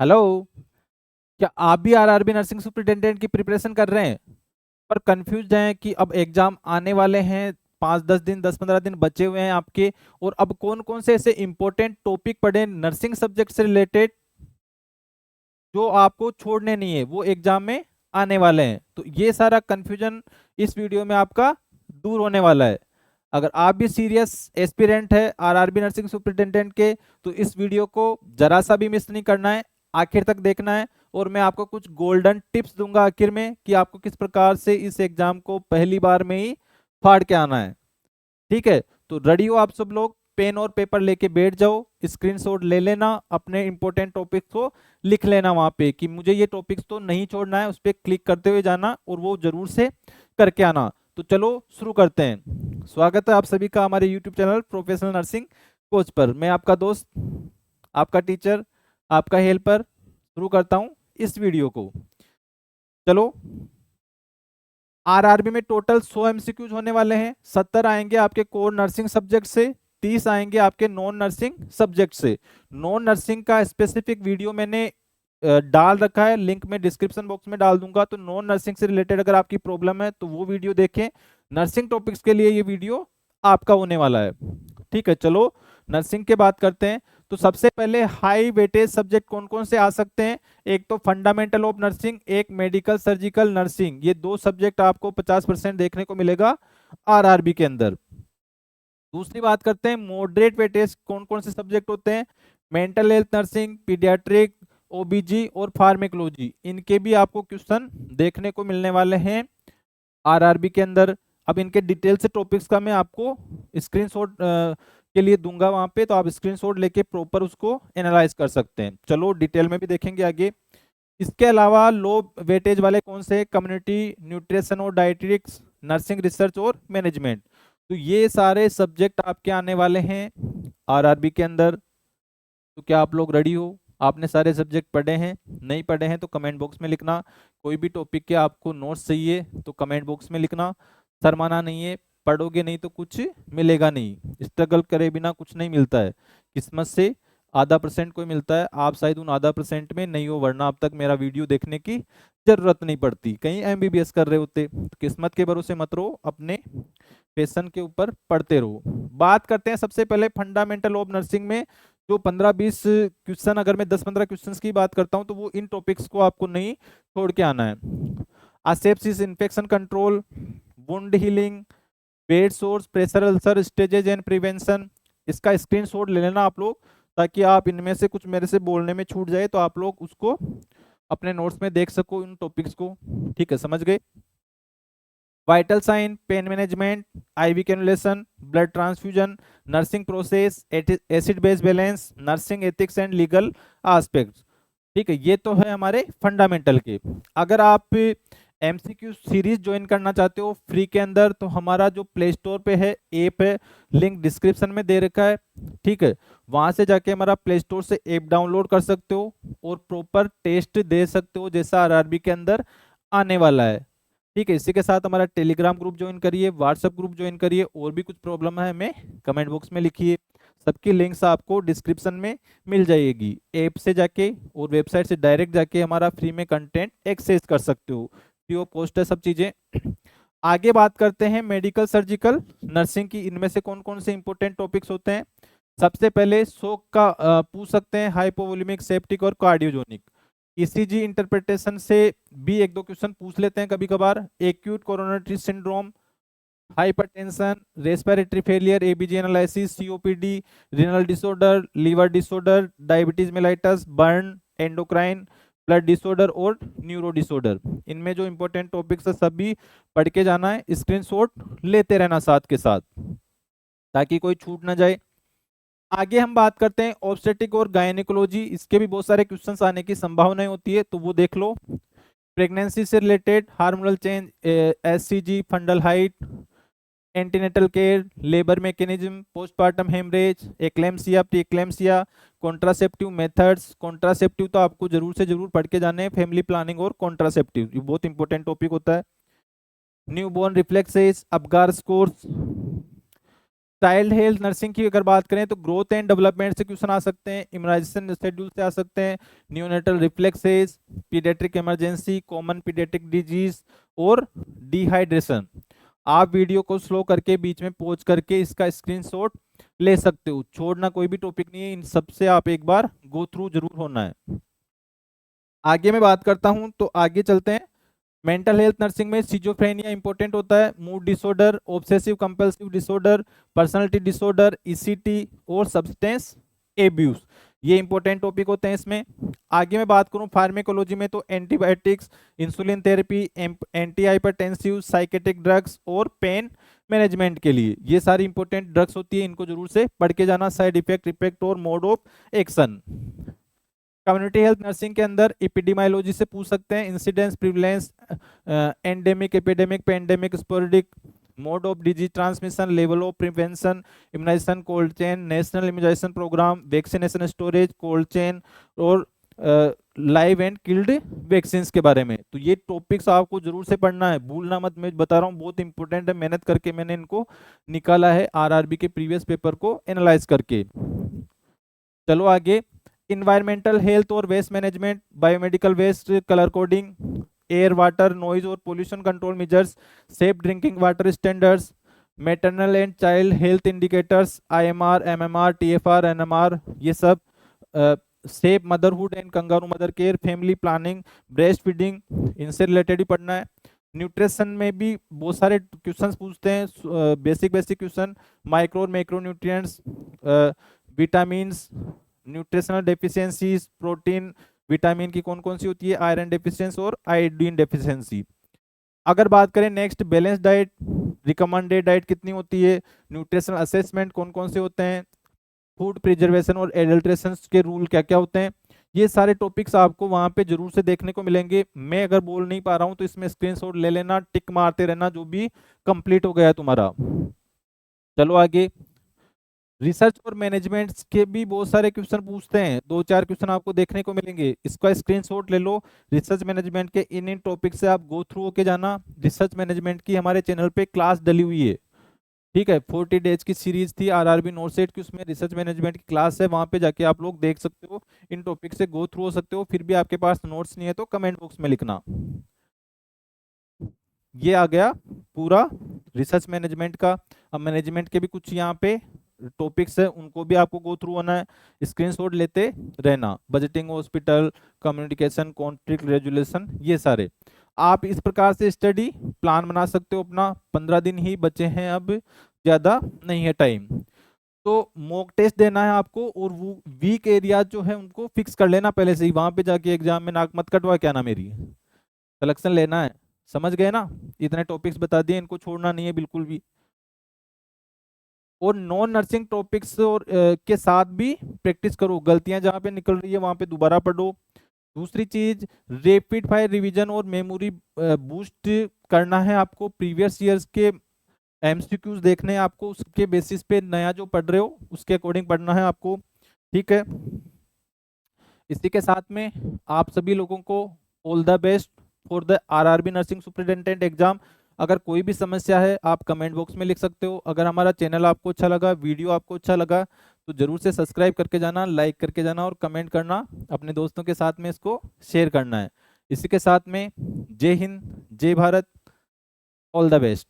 Hello. क्या आप भी आरआरबी नर्सिंग सुपरिटेंडेंट की प्रिपरेशन कर रहे हैं पर कंफ्यूज हैं कि अब एग्जाम आने वाले हैं, 5-10 दिन 10-15 दिन बचे हुए हैं आपके, और अब कौन कौन से ऐसे इंपॉर्टेंट टॉपिक पढ़े नर्सिंग सब्जेक्ट से रिलेटेड जो आपको छोड़ने नहीं है, वो एग्जाम में आने वाले हैं। तो ये सारा कंफ्यूजन इस वीडियो में आपका दूर होने वाला है। अगर आप भी सीरियस एस्पिरेंट है आरआरबी नर्सिंग सुपरिटेंडेंट के, तो इस वीडियो को जरा सा भी मिस नहीं करना है, आखिर तक देखना है। और मैं आपको कुछ गोल्डन टिप्स दूंगा आखिर में कि आपको किस प्रकार से इस एग्जाम को पहली बार में ही फाड़ के आना है। ठीक है, तो रेडी हो आप सब लोग? पेन और पेपर लेके बैठ जाओ, स्क्रीनशॉट ले लेना, अपने इंपॉर्टेंट टॉपिक्स को लिख लेना वहां पे कि मुझे ये टॉपिक्स तो नहीं छोड़ना है, उस पर क्लिक करते हुए जाना और वो जरूर से करके आना। तो चलो शुरू करते हैं। स्वागत है आप सभी का हमारे YouTube channel professional nursing coach पर। मैं आपका दोस्त, आपका टीचर, आपका हेल्पर शुरू करता हूँ इस वीडियो को। चलो, आरआरबी में टोटल 100 एमसीक्यूज होने वाले हैं। 70 आएंगे आपके कोर नर्सिंग सब्जेक्ट से, 30 आएंगे आपके नॉन नर्सिंग सब्जेक्ट से। नॉन नर्सिंग का स्पेसिफिक वीडियो मैंने डाल रखा है, लिंक में डिस्क्रिप्शन बॉक्स में डाल दूंगा। तो नॉन नर्सिंग से रिलेटेड अगर आपकी प्रॉब्लम है तो वो वीडियो देखें। नर्सिंग टॉपिक्स के लिए ये वीडियो आपका होने वाला है। ठीक है, चलो नर्सिंग के बात करते हैं। तो सबसे पहले हाई वेटेज सब्जेक्ट कौन कौन से आ सकते हैं? एक तो फंडामेंटल ऑफ नर्सिंग, एक मेडिकल सर्जिकल नर्सिंग। ये दो सब्जेक्ट आपको 50% देखने को मिलेगा आरआरबी के अंदर। दूसरी बात करते हैं मॉडरेट वेटेज कौन कौन से सब्जेक्ट होते हैं? मेंटल हेल्थ नर्सिंग, पीडियाट्रिक, ओबीजी और फार्मेकोलॉजी। इनके भी आपको क्वेश्चन देखने को मिलने वाले हैं आरआरबी के अंदर। अब इनके डिटेल से टॉपिक्स का मैं आपको स्क्रीनशॉट के लिए दूंगा वहां पे, तो आप स्क्रीनशॉट लेके प्रॉपर उसको एनालाइज कर सकते हैं। चलो डिटेल में भी देखेंगे आगे। इसके अलावा लो वेटेज वाले कौन से? कम्युनिटी न्यूट्रिशन और डाइटेटिक्स, नर्सिंग रिसर्च और मैनेजमेंट। तो ये सारे सब्जेक्ट आपके आने वाले हैं आरआरबी के अंदर। तो क्या आप लोग रेडी हो? आपने सारे सब्जेक्ट पढ़े हैं? नहीं पढ़े हैं तो कमेंट बॉक्स में लिखना। कोई भी टॉपिक के आपको नोट्स चाहिए तो कमेंट बॉक्स में लिखना। शर्माना नहीं है, पढ़ोगे नहीं तो कुछ मिलेगा नहीं। स्ट्रगल करे बिना कुछ नहीं मिलता है, किस्मत से आधा परसेंट कोई मिलता है। आप शायद उन आधा परसेंट में नहीं हो, वरना अब तक मेरा वीडियो देखने की जरूरत नहीं पड़ती। कहीं एमबीबीएस कर रहे होते। तो किस्मत के भरोसे मत रहो, अपने पैशन के ऊपर पढ़ते रहो। बात करते हैं सबसे पहले फंडामेंटल ऑफ नर्सिंग में जो 15-20 क्वेश्चन, अगर मैं 10-15 क्वेश्चंस की बात करता हूं तो वो इन टॉपिक्स को आपको नहीं छोड़ के आना है। Asepsis, infection control, wound healing, bed sores, pressure ulcer stages and prevention. इसका स्क्रीनशॉट ले लेना आप लोग, ताकि आप इनमें से कुछ मेरे से बोलने में छूट जाए तो आप लोग उसको अपने नोट्स में देख सको इन टॉपिक्स को। ठीक है, समझ गए? Vital sign, pain management, IV cannulation, blood transfusion, nursing process, acid base balance, nursing ethics and legal aspects. ठीक है, ये तो है हमारे फंडामेंटल के। अगर आप एमसीक्यू सीरीज ज्वाइन करना चाहते हो फ्री के अंदर, तो हमारा जो प्ले स्टोर पे है ऐप है, लिंक डिस्क्रिप्शन में दे रखा है। ठीक है, वहां से जाके हमारा प्ले स्टोर से ऐप डाउनलोड कर सकते हो और प्रॉपर टेस्ट दे सकते हो जैसा आरआरबी के अंदर आने वाला है। ठीक है, इसी के साथ हमारा टेलीग्राम ग्रुप ज्वाइन करिए, व्हाट्सएप ग्रुप ज्वाइन करिए। और भी कुछ प्रॉब्लम है हमें कमेंट बॉक्स में लिखिए, सबकी लिंक्स आपको डिस्क्रिप्शन में मिल जाएगी। ऐप से जाके और वेबसाइट से डायरेक्ट जाके हमारा फ्री में कंटेंट एक्सेस कर सकते हो, फ्री ऑफ कॉस्ट है सब चीजें। आगे बात करते हैं मेडिकल सर्जिकल नर्सिंग की। इनमें से कौन कौन से इंपॉर्टेंट टॉपिक्स होते हैं? सबसे पहले शोक का पूछ सकते हैं, हाइपोवोल्यूमिक, सेप्टिक और कार्डियोजोनिक। ईसीजी इंटरप्रिटेशन से भी एक दो क्वेश्चन पूछ लेते हैं कभी कभार। Acute coronary syndrome, hypertension, respiratory failure, ABG analysis, COPD, renal disorder, liver disorder, diabetes mellitus, burn, endocrine, blood disorder और न्यूरो डिसऑर्डर। इनमें जो इंपॉर्टेंट टॉपिक्स है सभी पढ़ के जाना है, स्क्रीनशॉट लेते रहना साथ के साथ ताकि कोई छूट ना जाए। आगे हम बात करते हैं ऑब्स्टेटिक और गायनेकोलॉजी। इसके भी बहुत सारे क्वेश्चंस आने की संभावना होती है, तो वो देख लो। प्रेगनेंसी से related, hormonal change, HCG, fundal height, antenatal care, labour mechanism, postpartum haemorrhage, eclampsia, preeclampsia, contraceptive methods. Contraceptive तो आपको जरूर से जरूर पढ़ के जाने हैं, फैमिली प्लानिंग और कॉन्ट्रासेप्टिव, ये बहुत इंपॉर्टेंट टॉपिक होता है। Newborn reflexes, Apgar scores, child health nursing की अगर बात करें तो ग्रोथ एंड डेवलपमेंट से क्वेश्चन आ सकते हैं, इम्यूनाइजेशन शेड्यूल से आ सकते हैं, neonatal reflexes, paediatric emergency, common paediatric disease और डिहाइड्रेशन। आप वीडियो को स्लो करके बीच में पॉज करके इसका स्क्रीनशॉट ले सकते हो, छोड़ना कोई भी टॉपिक नहीं है, इन सब से आप एक बार गो थ्रू जरूर होना है। आगे मैं बात करता हूं तो आगे चलते हैं। मेंटल हेल्थ नर्सिंग में सिजोफ्रेनिया इंपॉर्टेंट होता है, mood disorder, obsessive compulsive disorder, personality disorder, ECT और सब्सटेंस एब्यूज, ये इंपॉर्टेंट टॉपिक होते हैं इसमें। आगे मैं बात करूं फार्मेकोलॉजी में तो antibiotics, insulin therapy, anti hypertensive, psychiatric drugs और पेन मैनेजमेंट के लिए ये सारी इंपॉर्टेंट ड्रग्स होती है, इनको जरूर से पढ़ के जाना, साइड इफेक्ट, इफेक्ट और mode of action. Community health nursing के अंदर एपिडेमियोलॉजी से पूछ सकते हैं, incidence, prevalence, endemic, epidemic, pandemic, sporadic, mode of disease transmission, level of prevention, immunisation, cold chain, national immunisation programme, vaccination storage, cold chain और live and killed vaccine के बारे में। तो ये टॉपिक्स आपको जरूर से पढ़ना है, भूलना मत, मैं बता रहा हूँ बहुत इंपॉर्टेंट है, मेहनत करके मैंने इनको निकाला है आरआरबी के प्रीवियस पेपर को एनालाइज करके। चलो आगे, इन्वायरमेंटल हेल्थ और waste management, biomedical waste, colour coding, air water noise और pollution control measures, safe drinking water standards, maternal and child health indicators, IMR, MMR, TFR, NMR, ये सब, safe motherhood and kangaroo mother care, family planning, breast feeding, इनसे related ही पढ़ना है। Nutrition में भी बहुत सारे क्वेश्चंस पूछते हैं, बेसिक क्वेश्चन, माइक्रो और macro nutrients, vitamins, nutritional deficiencies, protein, vitamin की कौन कौन सी होती है, आयरन डेफिशिएंसी और आयोडीन डेफिशिएंसी। अगर बात करें next, balance diet, recommended diet कितनी होती है, न्यूट्रिशनल असेसमेंट कौन कौन से होते हैं, फूड प्रिजर्वेशन और एडल्ट्रेशन के रूल क्या क्या होते हैं, ये सारे टॉपिक्स आपको वहां पे जरूर से देखने को मिलेंगे। मैं अगर बोल नहीं पा रहा हूं तो इसमें स्क्रीनशॉट ले लेना, टिक मारते रहना जो भी कंप्लीट हो गया है तुम्हारा। चलो आगे, रिसर्च और मैनेजमेंट के भी बहुत सारे क्वेश्चन पूछते हैं, 2-4 क्वेश्चन आपको देखने को मिलेंगे, इसका स्क्रीनशॉट ले लो। रिसर्च मैनेजमेंट के इन टॉपिक से आप गो थ्रू होके जाना। रिसर्च मैनेजमेंट की हमारे चैनल पे क्लास डली हुई है, ठीक है, 40 डेज की सीरीज थी आरआरबी नोट सेट की, उसमें रिसर्च मैनेजमेंट की क्लास है, वहां पे जाके आप लोग देख सकते हो, इन टॉपिक से गो थ्रू हो सकते हो। फिर भी आपके पास नोट्स नहीं है तो कमेंट बॉक्स में लिखना। ये आ गया पूरा रिसर्च मैनेजमेंट का। अब मैनेजमेंट के भी कुछ यहाँ पे टॉपिक्स है, उनको भी आपको गो थ्रू होना है, स्क्रीनशॉट लेते रहना। Budgeting, hospital, communication, conflict resolution, ये सारे आप इस प्रकार से स्टडी प्लान बना सकते हो अपना। 15 दिन ही बचे हैं, अब ज़्यादा नहीं है टाइम। तो मॉक टेस्ट देना है आपको, और वो वीक एरिया जो है उनको फिक्स कर लेना पहले से ही, वहां पे जाके एग्जाम में नाक मत कटवा, क्या ना मेरी सिलेक्शन लेना है। समझ गए ना, इतने टॉपिक्स बता दिए, इनको छोड़ना नहीं है बिल्कुल भी। और नॉन नर्सिंग टॉपिक्स और के साथ भी प्रैक्टिस करो, गलतियां जहां पे निकल रही है वहां पे दोबारा पढ़ो। दूसरी चीज, रैपिड फायर रिवीजन और मेमोरी बूस्ट करना है आपको, प्रीवियस ईयर्स के एमसीक्यूज देखने हैं आपको, उसके बेसिस पे नया जो पढ़ रहे हो उसके अकॉर्डिंग पढ़ना है आपको, ठीक है। इसी के साथ में आप सभी लोगों को all the best for the RRB nursing superintendent exam. अगर कोई भी समस्या है आप कमेंट बॉक्स में लिख सकते हो। अगर हमारा चैनल आपको अच्छा लगा, वीडियो आपको अच्छा लगा, तो जरूर से सब्सक्राइब करके जाना, लाइक करके जाना और कमेंट करना, अपने दोस्तों के साथ में इसको शेयर करना है। इसी के साथ में जय हिंद, जय भारत, ऑल द बेस्ट।